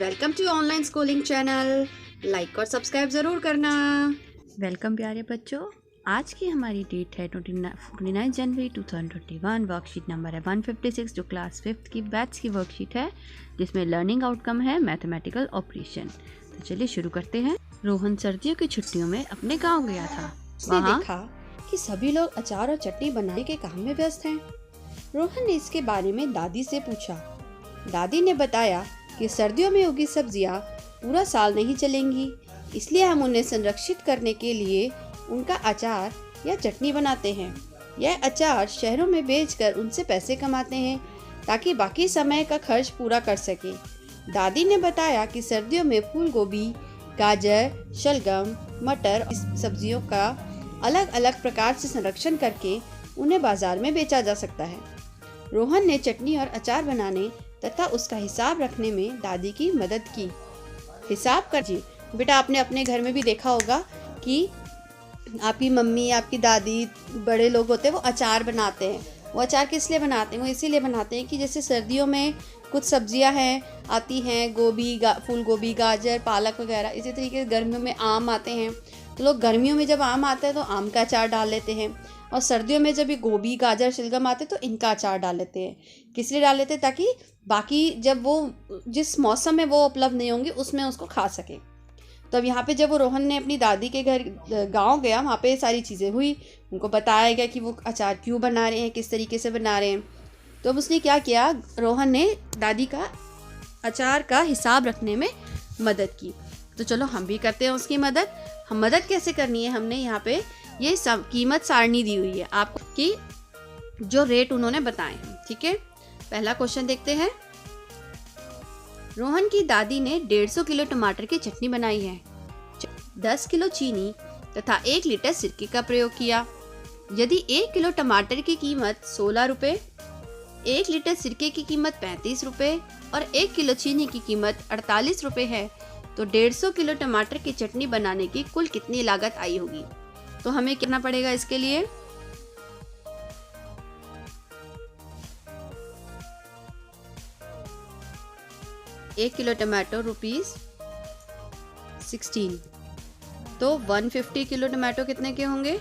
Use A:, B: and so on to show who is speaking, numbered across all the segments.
A: Welcome to online schooling channel. Like और subscribe ज़रूर करना।
B: वेलकम प्यारे बच्चों। आज की हमारी डेट है 29 जनवरी 2021। वर्कशीट नंबर है 156 जो क्लास 5th की बैच की वर्कशीट है, जिसमें लर्निंग आउटकम है मैथमेटिकल ऑपरेशन। तो चलिए शुरू करते हैं। रोहन सर्दियों की छुट्टियों में अपने गांव गया था।
A: उसने देखा कि सभी लोग अचार और चटनी बनाने के काम में व्यस्त हैं। रोहन ने इसके बारे में दादी से पूछा। दादी ने बताया कि सर्दियों में उगी सब्जियां पूरा साल नहीं चलेंगी, इसलिए हम उन्हें संरक्षित करने के लिए उनका अचार या चटनी बनाते हैं। यह अचार शहरों में बेचकर उनसे पैसे कमाते हैं ताकि बाकी समय का खर्च पूरा कर सके। दादी ने बताया कि सर्दियों में फूल गोभी, गाजर, शलगम, मटर इस सब्जियों का अलग अलग प्रकार से संरक्षण करके उन्हें बाजार में बेचा जा सकता है। रोहन ने चटनी और अचार बनाने तथा उसका हिसाब रखने में दादी की मदद की। हिसाब करिए बेटा, आपने अपने घर में भी देखा होगा कि आपकी मम्मी, आपकी दादी, बड़े लोग होते हैं वो अचार बनाते हैं। वो अचार किस लिए बनाते हैं? वो इसीलिए बनाते हैं कि जैसे सर्दियों में कुछ सब्जियां हैं आती हैं, फूल गोभी, गाजर, पालक वगैरह। इसी तरीके से गर्मियों में आम आते हैं, तो लोग गर्मियों में जब आम आता है तो आम का अचार डाल लेते हैं, और सर्दियों में जब ये गोभी, गाजर, शलगम आते हैं तो इनका अचार डाल लेते हैं। किस लिए डाल लेते हैं? ताकि बाकी जब वो जिस मौसम में वो उपलब्ध नहीं होंगे उसमें उसको खा सके। तो अब यहाँ पे जब वो रोहन ने अपनी दादी के घर गांव गया, वहाँ पे सारी चीज़ें हुई, उनको बताया गया कि वो अचार क्यों बना रहे हैं, किस तरीके से बना रहे हैं। तो अब उसने क्या किया, रोहन ने दादी का अचार का हिसाब रखने में मदद की। तो चलो हम भी करते हैं उसकी मदद। हम मदद कैसे करनी है, हमने यहाँ पे ये सब कीमत सारणी दी हुई है आपको कि जो रेट उन्होंने बताए हैं। ठीक है, पहला क्वेश्चन देखते हैं। रोहन की दादी ने 150 किलो टमाटर की चटनी बनाई है, 10 किलो चीनी तथा 1 लीटर सिरके का प्रयोग किया। यदि 1 किलो टमाटर की कीमत 16 रुपये, 1 लीटर सिरके की कीमत 35 रुपये और 1 किलो चीनी की कीमत 48 रुपये है, तो 150 किलो टमाटर की चटनी बनाने की कुल कितनी लागत आई होगी? तो हमें करना पड़ेगा इसके लिए। एक किलो टमाटो ₹16, तो 150 किलो टमाटो कितने के होंगे?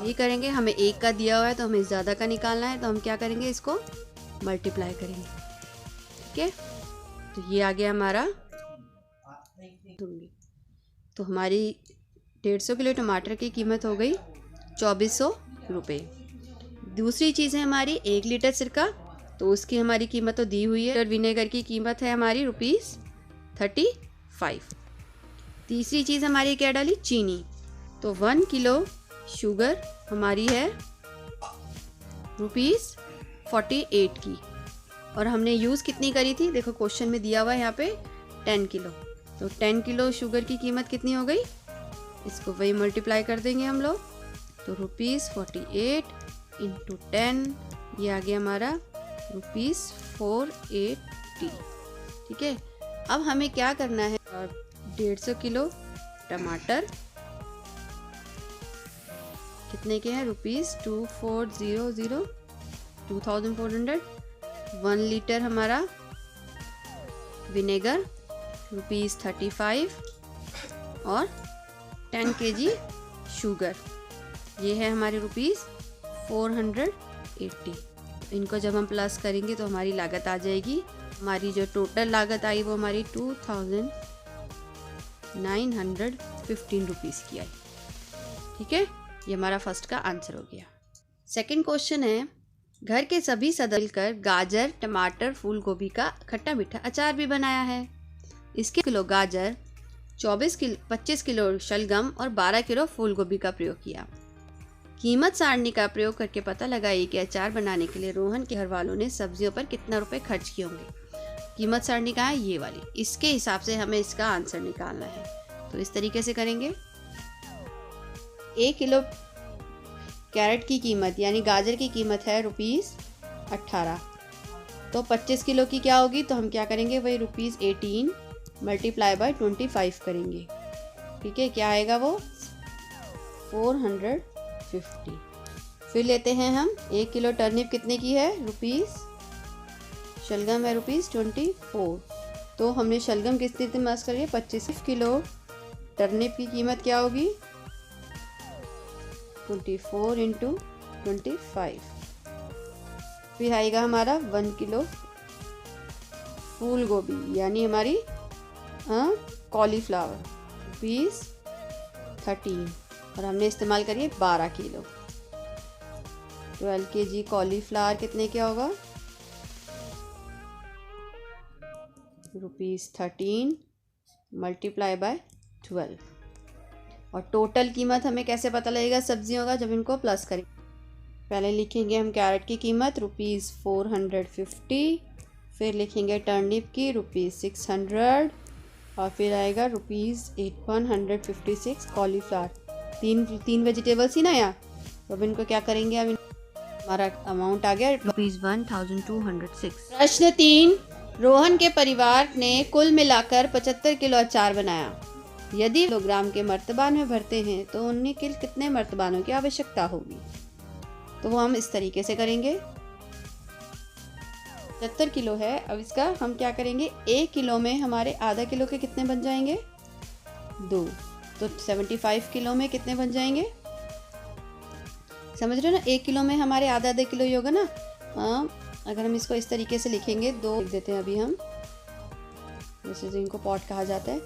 A: ये करेंगे, हमें एक का दिया हुआ है तो हमें ज़्यादा का निकालना है, तो हम क्या करेंगे, इसको मल्टीप्लाई करेंगे। ठीक है, तो ये आ गया हमारा। तो हमारी 150 किलो टमाटर की कीमत हो गई 2400 रुपये। दूसरी चीज़ है हमारी 1 लीटर सिरका, तो उसकी हमारी कीमत तो दी हुई है। और विनेगर की कीमत है हमारी ₹35। तीसरी चीज़ हमारी क्या डाली, चीनी, तो 1 किलो शुगर हमारी है ₹48 की। और हमने यूज़ कितनी करी थी, देखो क्वेश्चन में दिया हुआ है यहाँ पे 10 किलो, तो 10 किलो शुगर की कीमत कितनी हो गई, इसको वही मल्टीप्लाई कर देंगे हम लोग, तो ₹48 इंटू 10, ये आ गया हमारा ₹480। ठीक है, अब हमें क्या करना है, 150 किलो टमाटर कितने के हैं, ₹2400, 2400। 1 लीटर हमारा विनेगर ₹35 और 10 kg शुगर, ये है हमारे ₹480। इनको जब हम प्लस करेंगे तो हमारी लागत आ जाएगी, हमारी जो टोटल लागत आई वो हमारी 2915 रुपीज़ की आई। ठीक है, ये हमारा फर्स्ट का आंसर हो गया। सेकंड क्वेश्चन है, घर के सभी सदस्य मिलकर गाजर, टमाटर, फूल गोभी का खट्टा मीठा अचार भी बनाया है। इसके किलो गाजर, 25 किलो शलगम और 12 किलो फूल गोभी का प्रयोग किया। कीमत सारणी का प्रयोग करके पता लगाइए कि अचार बनाने के लिए रोहन के घर वालों ने सब्जियों पर कितना रुपए खर्च किए होंगे। कीमत सारणी कहाँ है, ये वाली, इसके हिसाब से हमें इसका आंसर निकालना है। तो इस तरीके से करेंगे। 1 किलो कैरेट की कीमत यानी गाजर की कीमत है ₹18, तो 25 किलो की क्या होगी, तो हम क्या करेंगे, वही ₹18 मल्टीप्लाई बाय 25 करेंगे। ठीक है, क्या आएगा वो 450। फिर लेते हैं हम 1 किलो टर्निप कितने की है, ₹, शलगम है ₹24, तो हमने शलगम किस इस्तेमाल करिए 25 किलो। टर्निप की कीमत क्या होगी 24 इंटू 25। फिर आएगा हमारा 1 किलो फूल गोभी यानी हमारी कॉलीफ्लावर ₹13 और हमने इस्तेमाल करिए 12 किलो। 12 kg कॉलीफ्लावर कितने क्या होगा ₹13 मल्टीप्लाई बाय 12। और टोटल कीमत हमें कैसे पता लगेगा सब्जियों का, जब इनको प्लस करें। पहले लिखेंगे हम कैरेट की कीमत ₹450, फिर लिखेंगे टर्निप की ₹600 और फिर आएगा ₹156 कॉलीफ्लावर। तीन वेजिटेबल्स ही ना यहाँ। तो अब इनको क्या करेंगे, अब हमारा अमाउंट आ गया
B: ₹1206।
A: प्रश्न 3, रोहन के परिवार ने कुल मिलाकर 75 किलो अचार बनाया। यदि किलोग्राम के मर्तबान में भरते हैं तो उन्हें कितने मर्तबानों की आवश्यकता होगी। तो वो हम इस तरीके से करेंगे। 75 किलो है, अब इसका हम क्या करेंगे, 1 किलो में हमारे आधा किलो के कितने बन जाएंगे 2, तो 75 किलो में कितने बन जाएंगे, समझ रहे हो ना। 1 किलो में हमारे आधा किलो ही होगा ना। अगर हम इसको इस तरीके से लिखेंगे, 2 लिख देते हैं अभी हम, जैसे इनको पॉट कहा जाता है।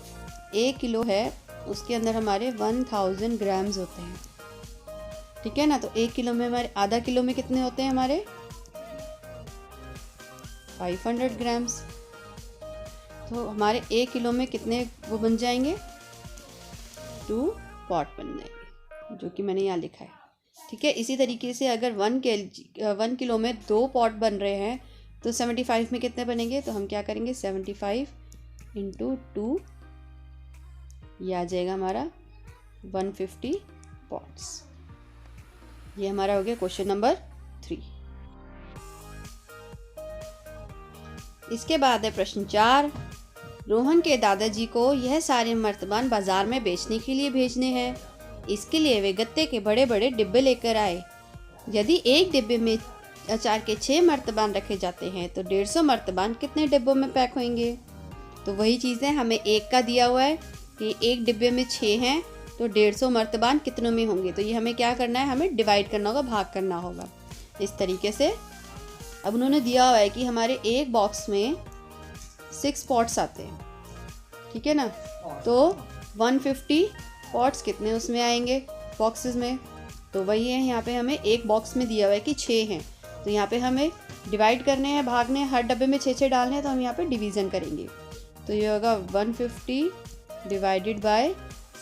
A: 1 किलो है, उसके अंदर हमारे 1000 ग्राम्स होते हैं, ठीक है ना। तो 1 किलो में हमारे आधा किलो में कितने होते हैं हमारे 500 ग्राम्स। तो हमारे 1 किलो में कितने वो बन जाएंगे 2 पॉट बन जाएंगे, जो कि मैंने यहाँ लिखा है, ठीक है। इसी तरीके से अगर 1 किलो में 2 पॉट बन रहे हैं तो 75 में कितने बनेंगे, तो हम क्या करेंगे 75 इंटू 2, ये आ जाएगा हमारा 150 पॉट्स। ये हमारा हो गया क्वेश्चन नंबर 3। इसके बाद है प्रश्न 4, रोहन के दादाजी को यह सारे मर्तबान बाजार में बेचने के लिए भेजने हैं। इसके लिए वे गत्ते के बड़े बड़े डिब्बे लेकर आए। यदि एक डिब्बे में अचार के 6 मर्तबान रखे जाते हैं तो 150 मर्तबान कितने डिब्बों में पैक होंगे। तो वही चीज़ है, हमें 1 का दिया हुआ है कि एक डिब्बे में 6 हैं तो 150 मर्तबान कितनों में होंगे। तो ये हमें क्या करना है, हमें डिवाइड करना होगा, भाग करना होगा इस तरीके से। अब उन्होंने दिया हुआ है कि हमारे एक बॉक्स में 6 पॉट्स आते हैं, ठीक है ना। तो 150 पॉट्स कितने उसमें आएंगे बॉक्सेस में, तो वही है। यहाँ पे हमें एक बॉक्स में दिया हुआ है कि 6 हैं, तो यहाँ पे हमें डिवाइड करने हैं, भागने हैं, हर डब्बे में 6 डालने हैं, तो हम यहाँ पे डिवीज़न करेंगे। तो ये होगा 150 डिवाइडेड बाय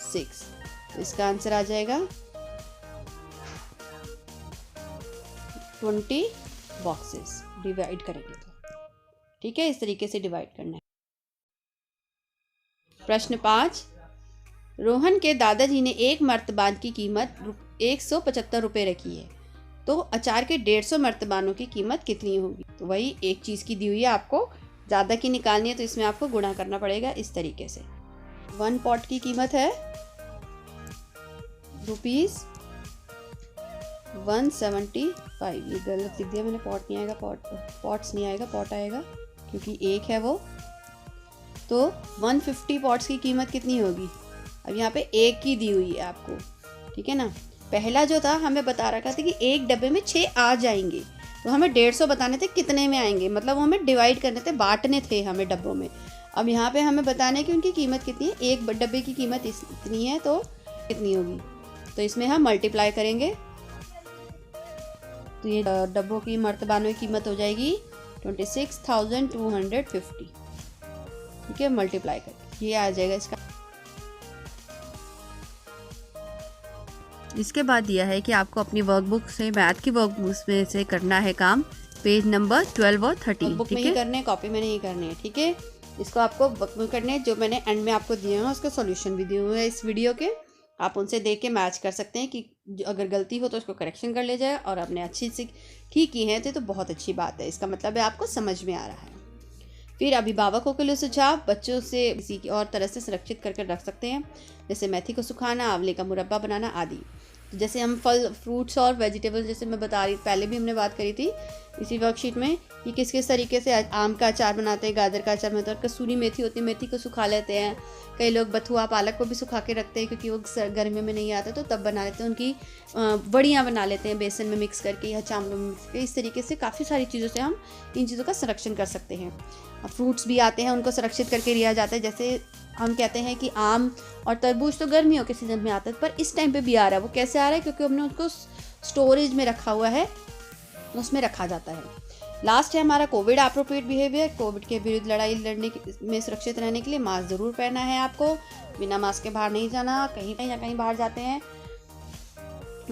A: 6, तो इसका आंसर आ जाएगा 20 बॉक्सेस डिवाइड करेंगे तो, ठीक है। इस तरीके से डिवाइड करना है। प्रश्न 5, रोहन के दादाजी ने एक मर्तबान की कीमत 175 रुपये रखी है, तो अचार के 150 मर्तबानों की कीमत कितनी होगी। तो वही एक चीज़ की दी हुई है, आपको ज़्यादा की निकालनी है तो इसमें आपको गुणा करना पड़ेगा इस तरीके से। 1 पॉट की कीमत है ₹175। ये गलत लिख दिया मैंने, पॉट नहीं आएगा, पॉट्स नहीं आएगा, पॉट आएगा क्योंकि एक है वो। तो 150 पॉट्स की कीमत कितनी होगी, अब यहाँ पे एक की दी हुई है आपको, ठीक है ना। पहला जो था हमें बता रखा था कि एक डब्बे में 6 आ जाएंगे, तो हमें 150 बताने थे कितने में आएंगे, मतलब वो हमें डिवाइड करने थे, बांटने थे हमें डब्बों में। अब यहाँ पे हमें बताना है कि उनकी कीमत कितनी है, एक डब्बे की कीमत इतनी है तो कितनी होगी। तो इसमें हम मल्टीप्लाई करेंगे, तो ये डब्बों की मर्तबानों की कीमत हो जाएगी 26,250, ठीक है। मल्टीप्लाई करके ये आ जाएगा इसका।
B: इसके बाद दिया है कि आपको अपनी वर्कबुक से, मैथ की वर्कबुक में से करना है काम, पेज नंबर 12 और 13,
A: बुक में ही करने हैं, कॉपी में नहीं करने हैं, ठीक है। इसको आपको बुक में करने हैं, जो मैंने एंड में आपको दिए हैं उसके सॉल्यूशन भी दिए हुए हैं इस वीडियो के, आप उनसे देख के मैच कर सकते हैं कि अगर गलती हो तो उसको करेक्शन कर ले जाए, और आपने अच्छी से ठीक की है तो बहुत अच्छी बात है, इसका मतलब है आपको समझ में आ रहा है। फिर अभिभावकों के लिए सुझाव, बच्चों से किसी और तरह से सुरक्षित करके रख सकते हैं, जैसे मेथी को सुखाना, आंवले का मुरब्बा बनाना आदि। तो जैसे हम फल, फ्रूट्स और वेजिटेबल्स, जैसे मैं बता रही पहले भी हमने बात करी थी इसी वर्कशीट में कि किस किस तरीके से आम का अचार बनाते हैं, गाजर का अचार बनाते हैं, और कसूरी मेथी होती है, मेथी को सुखा लेते हैं। कई लोग बथुआ पालक को भी सुखा के रखते हैं क्योंकि वो गर्मियों में नहीं आता तो तब बना लेते हैं। उनकी बड़ियाँ बना लेते हैं बेसन में मिक्स करके या चावलों में मिक्स करके। इस तरीके से काफ़ी सारी चीज़ों से हम इन चीज़ों का संरक्षण कर सकते हैं। फ्रूट्स भी आते हैं, उनको संरक्षित करके लिया जाता है। जैसे हम कहते हैं कि आम और तरबूज तो गर्मियों के सीज़न में आता है, पर इस टाइम पे भी आ रहा है। वो कैसे आ रहा है? क्योंकि हमने उसको स्टोरेज में रखा हुआ है, उसमें रखा जाता है। लास्ट है हमारा कोविड एप्रोप्रिएट बिहेवियर। कोविड के विरुद्ध लड़ाई लड़ने में सुरक्षित रहने के लिए मास्क ज़रूर पहनना है आपको। बिना मास्क के बाहर नहीं जाना, कहीं बाहर जाते हैं।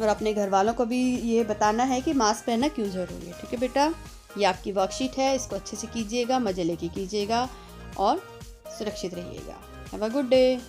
A: और अपने घर वालों को भी ये बताना है कि मास्क पहनना क्यों ज़रूरी है। ठीक है बेटा, ये आपकी वर्कशीट है, इसको अच्छे से कीजिएगा, मज़े लेके कीजिएगा और सुरक्षित रहिएगा। Have a good day.